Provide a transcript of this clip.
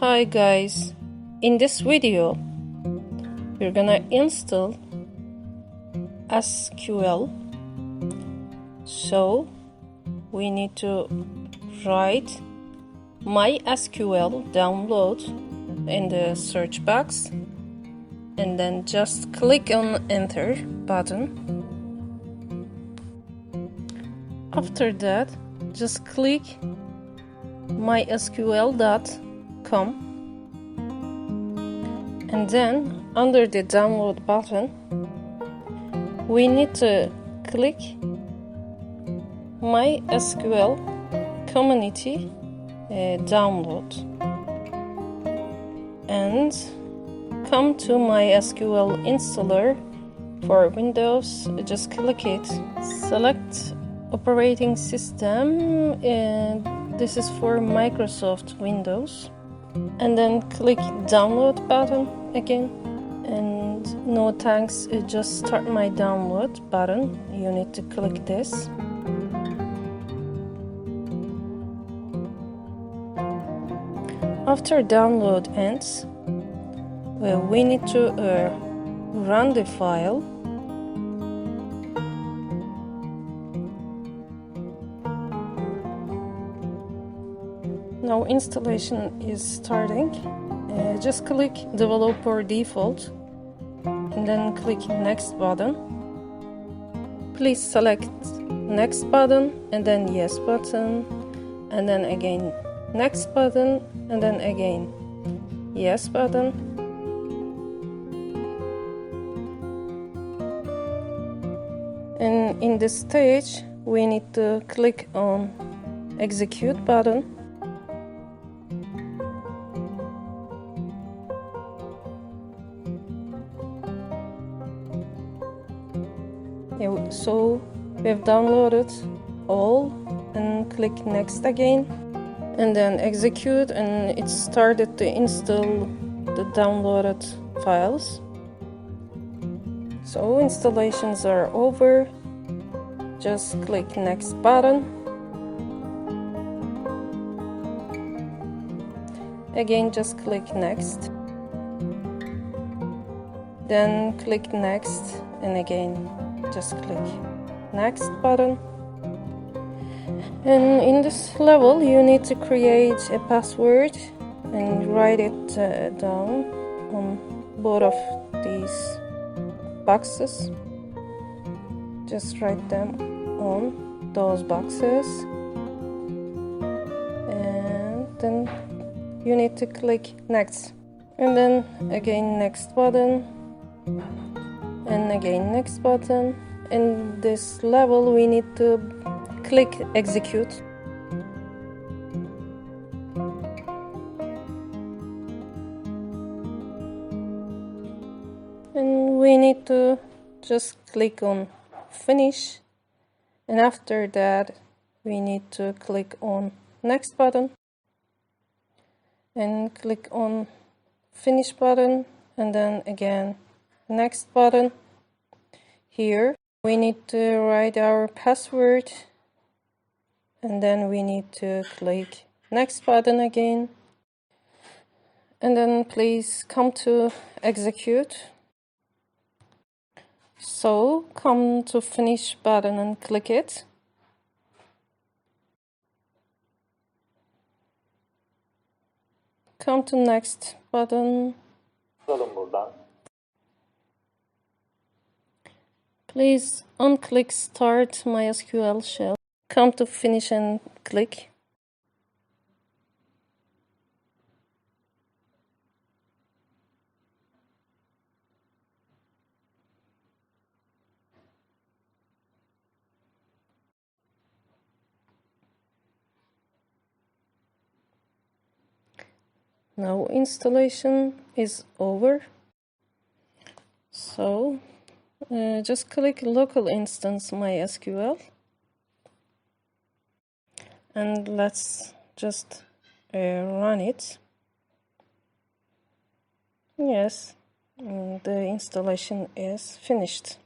Hi guys, in this video we're gonna install SQL. So we need to write MySQL download in the search box and then just click on enter button. After that, just click mysql.com and then under the download button we need to click MySQL community download and come to MySQL installer for Windows. Just click it, select operating system, and this is for Microsoft Windows, and then click download button again. And no thanks, just start my download button. You need to click this. After download ends, we need to run the file. Now installation is starting. Just click developer default and then click next button. Please select next button and then yes button, and then again next button, and then again yes button. And in this stage we need to click on execute button. So we've downloaded all, and click next again and then execute, and it started to install the downloaded files. So installations are over. Just click next button. Again, just click next. Then click next, and again just click next button. And in this level you need to create a password and write it down on both of these boxes. Just write them on those boxes, and then you need to click next, and then again next button, and again next button. In this level we need to click execute. And we need to just click on finish, and after that we need to click on next button and click on finish button, and then again next button. Here we need to write our password, and then we need to click next button again, and then please come to execute. So come to finish button and click it. Come to next button. Please unclick start MySQL shell. Come to finish and click. Now installation is over. So just click local instance MySQL, and let's just run it. Yes, the installation is finished.